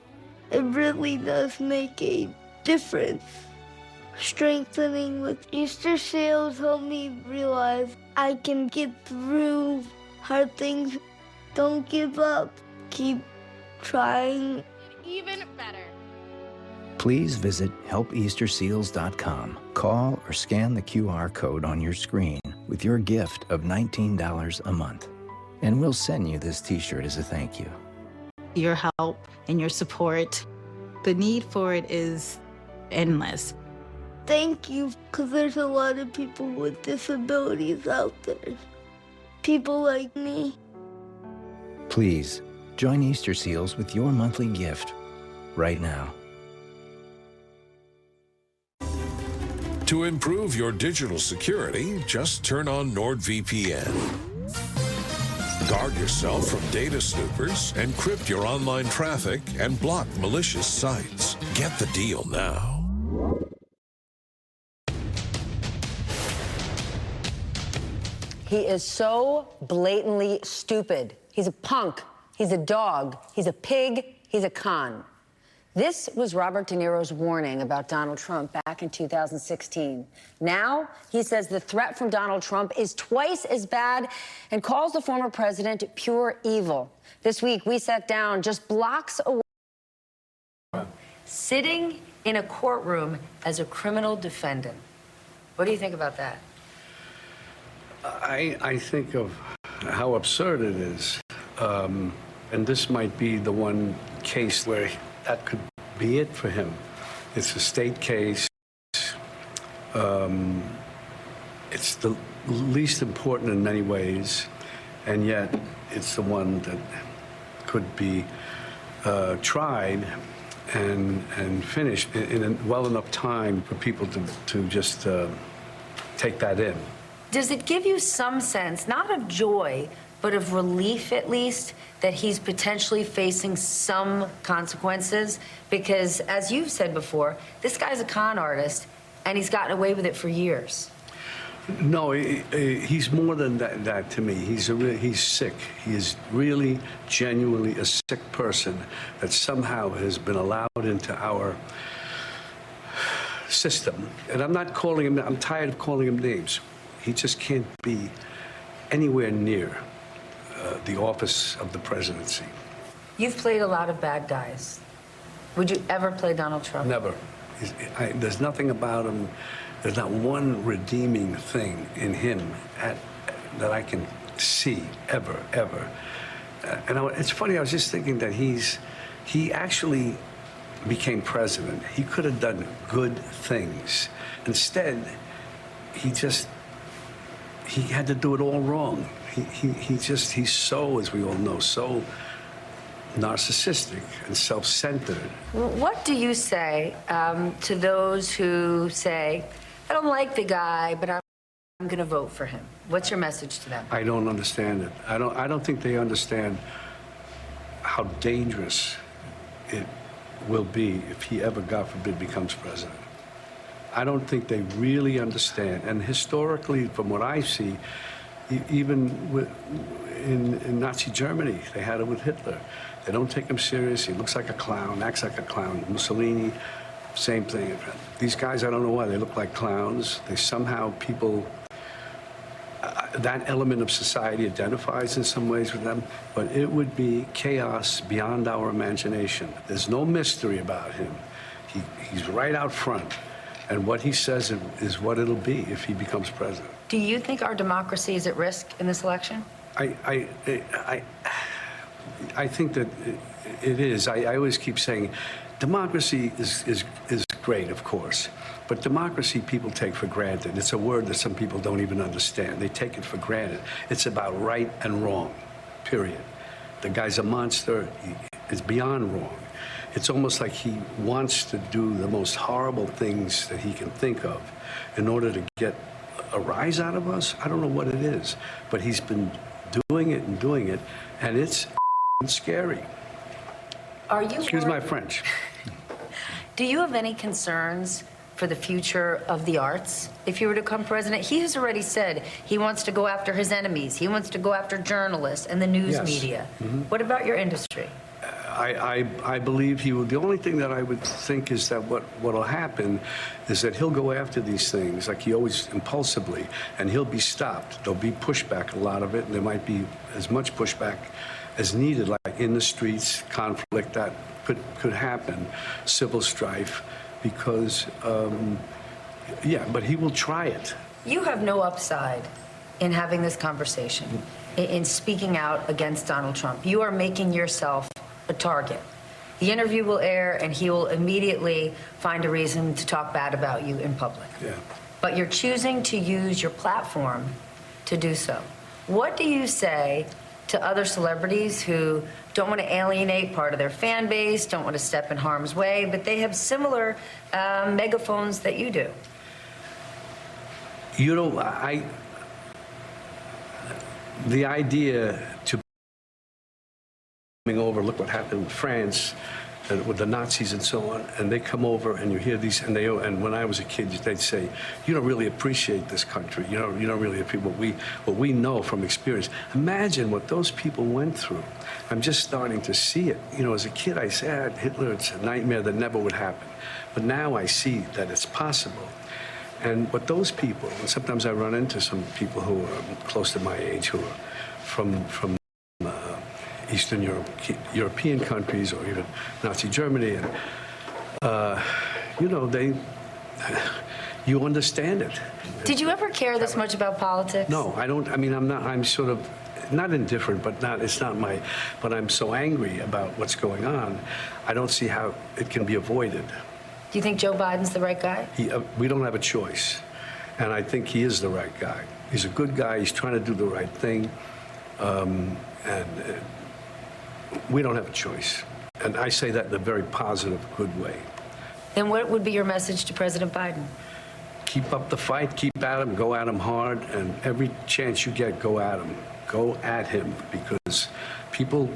Speaker 9: It really does make a difference. Strengthening with Easter Seals helped me realize I can get through hard things. Don't give up. Keep trying.
Speaker 13: Even better.
Speaker 12: Please visit helpeasterseals.com. Call or scan the QR code on your screen with your gift of $19 a month. And we'll send you this t-shirt as a thank you.
Speaker 13: Your help and your support, the need for it is endless.
Speaker 9: Thank you, because there's a lot of people with disabilities out there. People like me.
Speaker 12: Please, join Easter Seals with your monthly gift right now.
Speaker 4: To improve your digital security, just turn on NordVPN. Guard yourself from data snoopers, encrypt your online traffic, and block malicious sites. Get the deal now.
Speaker 1: He is so blatantly stupid. He's a punk. He's a dog. He's a pig. He's a con. This was Robert De Niro's warning about Donald Trump back in 2016. Now, he says the threat from Donald Trump is twice as bad and calls the former president pure evil. This week, we sat down just blocks away, sitting in a courtroom as a criminal defendant. What do you think about that?
Speaker 10: I think of how absurd it is. And this might be the one case where that could be it for him. It's a state case. It's the least important in many ways, and yet it's the one that could be tried and finished in well enough time for people to just take that in.
Speaker 1: Does it give you some sense, not of joy, but of relief at least, that he's potentially facing some consequences? Because, as you've said before, this guy's a con artist, and he's gotten away with it for years.
Speaker 10: No, he's more than that to me. He's sick. He is really, genuinely a sick person that somehow has been allowed into our system. And I'm not calling him, I'm tired of calling him names. He just can't be anywhere near the office of the presidency.
Speaker 1: You've played a lot of bad guys. Would you ever play Donald Trump?
Speaker 10: Never. There's nothing about him. There's not one redeeming thing in him that I can see ever. It's funny, I was just thinking that he actually became president. He could have done good things. Instead, he had to do it all wrong. He's so, as we all know, so narcissistic and self-centered.
Speaker 1: What do you say to those who say, I don't like the guy, but I'm going to vote for him? What's your message to them?
Speaker 10: I don't understand it. I don't think they understand how dangerous it will be if he ever, God forbid, becomes president. I don't think they really understand. And historically, from what I see, even in Nazi Germany, they had it with Hitler. They don't take him serious. He looks like a clown, acts like a clown. Mussolini, same thing. These guys, I don't know why, they look like clowns. They somehow, people, that element of society identifies in some ways with them, but it would be chaos beyond our imagination. There's no mystery about him. He's right out front. And what he says is what it'll be if he becomes president.
Speaker 1: Do you think our democracy is at risk in this election?
Speaker 10: I think that it is. I always keep saying democracy is great, of course. But democracy people take for granted. It's a word that some people don't even understand. They take it for granted. It's about right and wrong, period. The guy's a monster. It's beyond wrong. It's almost like he wants to do the most horrible things that he can think of in order to get a rise out of us. I don't know what it is, but he's been doing it, and it's scary.
Speaker 1: Are you?
Speaker 10: Excuse my French.
Speaker 1: Do you have any concerns for the future of the arts if you were to become president? He has already said he wants to go after his enemies. He wants to go after journalists and the news media. Mm-hmm. What about your industry?
Speaker 10: I believe he will. The only thing that I would think is that what'll happen is that he'll go after these things like he always impulsively, and he'll be stopped. There'll be pushback, a lot of it, and there might be as much pushback as needed, like in the streets, conflict that could happen, civil strife, because but he will try it.
Speaker 1: You have no upside in having this conversation, in speaking out against Donald Trump. You are making yourself a target. The interview will air, and he will immediately find a reason to talk bad about you in public.
Speaker 10: Yeah.
Speaker 1: But you're choosing to use your platform to do so. What do you say to other celebrities who don't want to alienate part of their fan base, don't want to step in harm's way, but they have similar megaphones that you do?
Speaker 10: You know, the idea to over. Look what happened in France with the Nazis and so on. And they come over and you hear these, and when I was a kid, they'd say, you don't really appreciate this country. You don't really appreciate what we know from experience. Imagine what those people went through. I'm just starting to see it. As a kid, I said, Hitler, it's a nightmare that never would happen. But now I see that it's possible. And what those people, and sometimes I run into some people who are close to my age who are from Eastern European countries or even Nazi Germany, and you understand it.
Speaker 11: Did you ever care this much about politics?
Speaker 10: No, I don't. I mean, I'm sort of not indifferent, but it's not my. But I'm so angry about what's going on. I don't see how it can be avoided.
Speaker 11: Do you think Joe Biden's the right guy?
Speaker 10: We don't have a choice, and I think he is the right guy. He's a good guy. He's trying to do the right thing, we don't have a choice. And I say that in a very positive, good way.
Speaker 11: Then what would be your message to President Biden?
Speaker 10: Keep up the fight, keep at him, go at him hard, and every chance you get, go at him. Go at him, because people,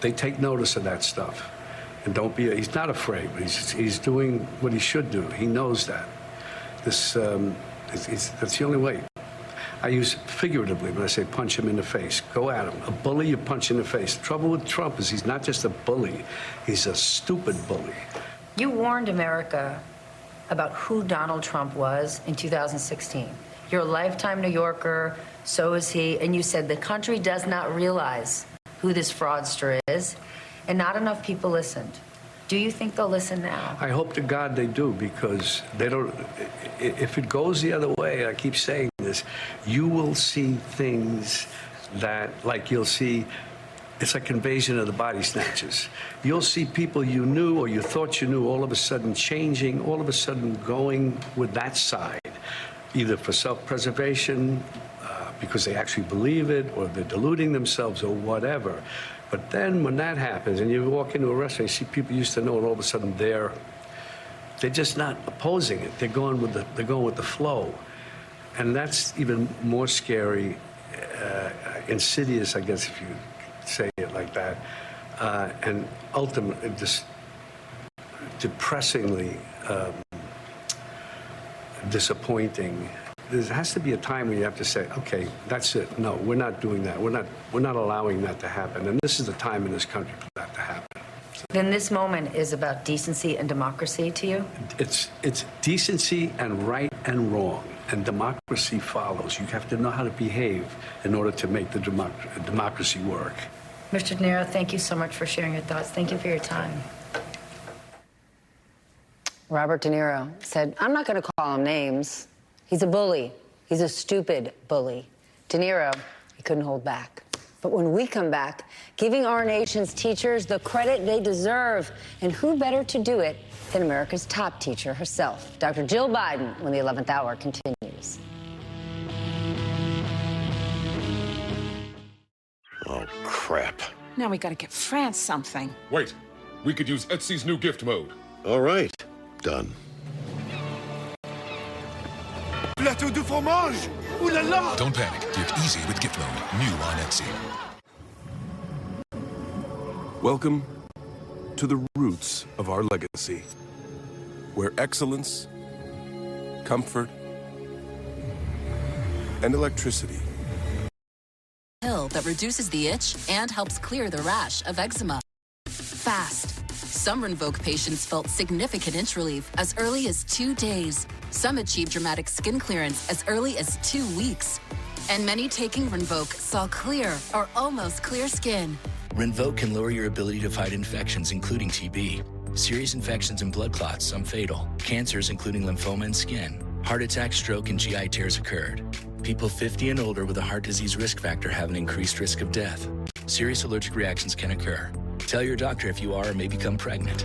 Speaker 10: they take notice of that stuff. And he's not afraid, but he's doing what he should do. He knows that. That's the only way. I use figuratively when I say punch him in the face. Go at him. A bully, you punch in the face. The trouble with Trump is he's not just a bully. He's a stupid bully.
Speaker 11: You warned America about who Donald Trump was in 2016. You're a lifetime New Yorker, so is he, and you said the country does not realize who this fraudster is, and not enough people listened. Do you think they'll listen now?
Speaker 10: I hope to God they do, because they don't. If it goes the other way, I keep saying this, you will see things that, like you'll see, it's like invasion of the body snatchers. You'll see people you knew or you thought you knew all of a sudden changing, all of a sudden going with that side, either for self-preservation, because they actually believe it, or they're deluding themselves, or whatever. But then when that happens, and you walk into a restaurant, you see people you used to know, and all of a sudden they're just not opposing it. They're going with the flow, and that's even more scary, insidious, I guess, if you say it like that, and ultimately just depressingly disappointing. There has to be a time when you have to say, okay, that's it. No, we're not doing that. We're not allowing that to happen. And this is the time in this country for that to happen.
Speaker 11: Then this moment is about decency and democracy to you?
Speaker 10: It's decency and right and wrong, and democracy follows. You have to know how to behave in order to make the democracy work.
Speaker 11: Mr. De Niro, thank you so much for sharing your thoughts. Thank you for your time.
Speaker 1: Robert De Niro said, I'm not going to call him names. He's a bully. He's a stupid bully. De Niro, he couldn't hold back. But when we come back, giving our nation's teachers the credit they deserve, and who better to do it than America's top teacher herself, Dr. Jill Biden, when the 11th hour continues.
Speaker 15: Oh, crap.
Speaker 16: Now we gotta get France something.
Speaker 17: Wait, we could use Etsy's new gift mode.
Speaker 15: All right, done.
Speaker 17: Plateau de fromage! Ooh la la! Don't panic. Gift easy with gift mode. New on Etsy.
Speaker 18: Welcome to the roots of our legacy, where excellence, comfort, and electricity.
Speaker 19: Pill that reduces the itch and helps clear the rash of eczema. Fast. Some Rinvoq patients felt significant itch relief as early as 2 days. Some achieved dramatic skin clearance as early as 2 weeks. And many taking Rinvoq saw clear or almost clear skin.
Speaker 20: Rinvoq can lower your ability to fight infections, including TB. Serious infections and blood clots, some fatal. Cancers, including lymphoma and skin. Heart attack, stroke, and GI tears occurred. People 50 and older with a heart disease risk factor have an increased risk of death. Serious allergic reactions can occur. Tell your doctor if you are or may become pregnant.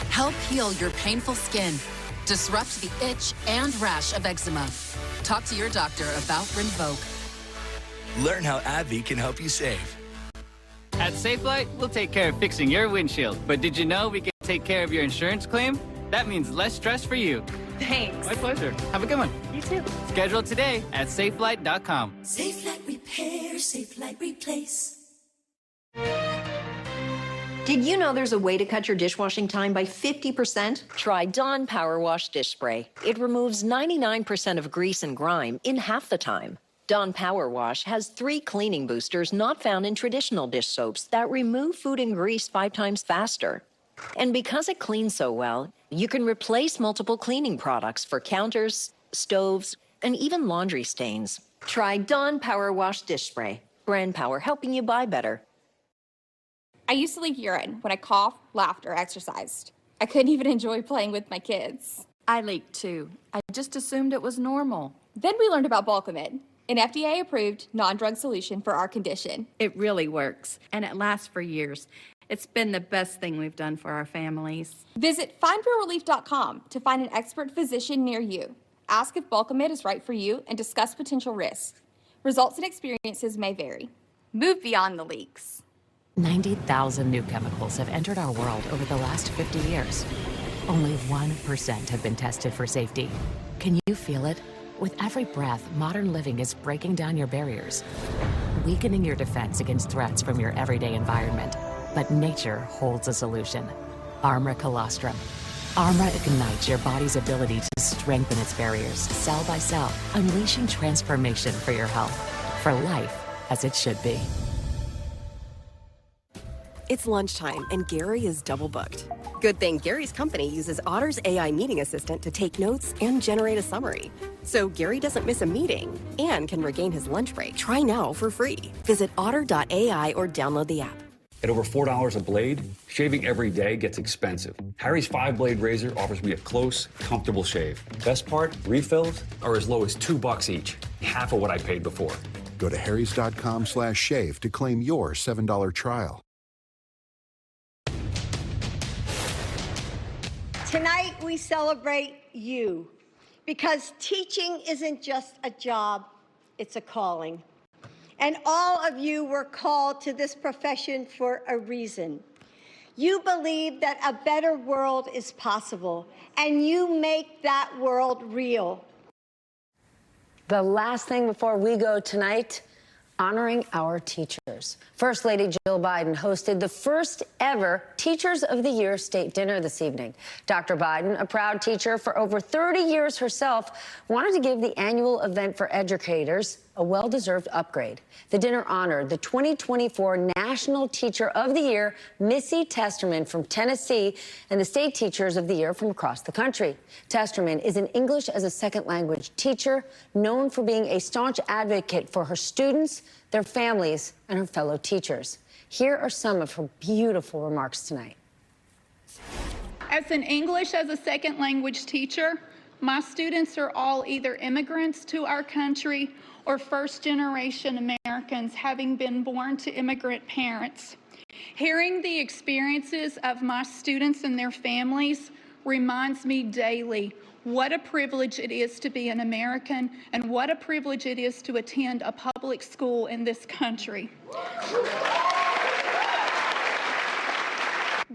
Speaker 19: Help heal your painful skin. Disrupt the itch and rash of eczema. Talk to your doctor about Rinvoq.
Speaker 20: Learn how AbbVie can help you save.
Speaker 21: At Safelite, we'll take care of fixing your windshield. But did you know we can take care of your insurance claim? That means less stress for you.
Speaker 16: Thanks.
Speaker 21: My pleasure. Have a good one.
Speaker 16: You too.
Speaker 21: Schedule today at Safelite.com.
Speaker 22: Safelite Repair, Safelite Replace.
Speaker 2: Did you know there's a way to cut your dishwashing time by 50%? Try Dawn Power Wash Dish Spray. It removes 99% of grease and grime in half the time. Dawn Power Wash has 3 cleaning boosters not found in traditional dish soaps that remove food and grease 5 times faster. And because it cleans so well, you can replace multiple cleaning products for counters, stoves, and even laundry stains. Try Dawn Power Wash Dish Spray. Brand power helping you buy better.
Speaker 5: I used to leak urine when I coughed, laughed, or exercised. I couldn't even enjoy playing with my kids.
Speaker 22: I leaked too. I just assumed it was normal.
Speaker 5: Then we learned about Bulkamid, an FDA-approved non-drug solution for our condition.
Speaker 22: It really works, and it lasts for years. It's been the best thing we've done for our families.
Speaker 5: Visit findrealrelief.com to find an expert physician near you. Ask if Bulkamid is right for you and discuss potential risks. Results and experiences may vary. Move beyond the leaks.
Speaker 23: 90,000 new chemicals have entered our world over the last 50 years. Only 1% have been tested for safety. Can you feel it? With every breath, modern living is breaking down your barriers, weakening your defense against threats from your everyday environment. But nature holds a solution. Armra Colostrum. Armra ignites your body's ability to strengthen its barriers cell by cell, unleashing transformation for your health, for life as it should be.
Speaker 24: It's lunchtime, and Gary is double booked. Good thing Gary's company uses Otter's AI meeting assistant to take notes and generate a summary. So Gary doesn't miss a meeting and can regain his lunch break. Try now for free. Visit otter.ai or download the app.
Speaker 25: At over $4 a blade, shaving every day gets expensive. Harry's 5-blade razor offers me a close, comfortable shave. Best part, refills are as low as $2 each, half of what I paid before.
Speaker 26: Go to harrys.com/shave to claim your $7 trial.
Speaker 27: Tonight, we celebrate you, because teaching isn't just a job, it's a calling. And all of you were called to this profession for a reason. You believe that a better world is possible, and you make that world real.
Speaker 1: The last thing before we go tonight, honoring our teachers. First Lady Jill Biden hosted the first ever Teachers of the Year state dinner this evening. Dr. Biden, a proud teacher for over 30 years herself, wanted to give the annual event for educators a well-deserved upgrade. The dinner honored the 2024 National Teacher of the Year, Missy Testerman from Tennessee, and the State Teachers of the Year from across the country. Testerman is an English as a second language teacher, known for being a staunch advocate for her students, their families, and her fellow teachers. Here are some of her beautiful remarks tonight.
Speaker 28: As an English as a second language teacher, my students are all either immigrants to our country or first-generation Americans having been born to immigrant parents. Hearing the experiences of my students and their families reminds me daily what a privilege it is to be an American and what a privilege it is to attend a public school in this country.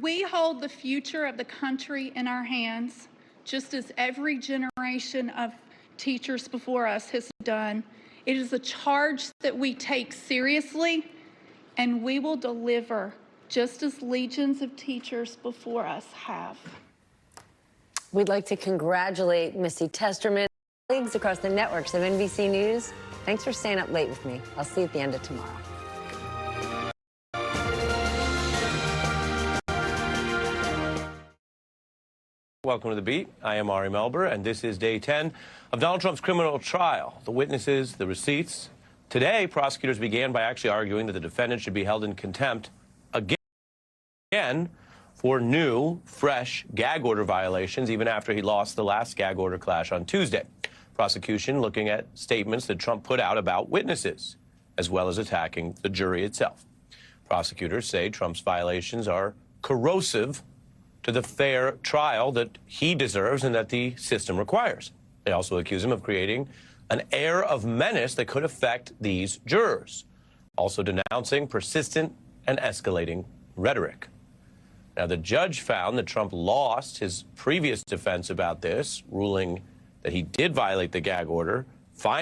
Speaker 28: We hold the future of the country in our hands, just as every generation of teachers before us has done. It is a charge that we take seriously, and we will deliver just as legions of teachers before us have.
Speaker 1: We'd like to congratulate Missy Testerman, colleagues across the networks of NBC News. Thanks for staying up late with me. I'll see you at the end of tomorrow.
Speaker 30: Welcome to The Beat. I am Ari Melber, and this is day 10 of Donald Trump's criminal trial. The witnesses, the receipts. Today, prosecutors began by actually arguing that the defendant should be held in contempt again for new, fresh gag order violations, even after he lost the last gag order clash on Tuesday. Prosecution looking at statements that Trump put out about witnesses, as well as attacking the jury itself. Prosecutors say Trump's violations are corrosive to the fair trial that he deserves and that the system requires. They also accuse him of creating an air of menace that could affect these jurors, also denouncing persistent and escalating rhetoric. Now, the judge found that Trump lost his previous defense about this, ruling that he did violate the gag order, finding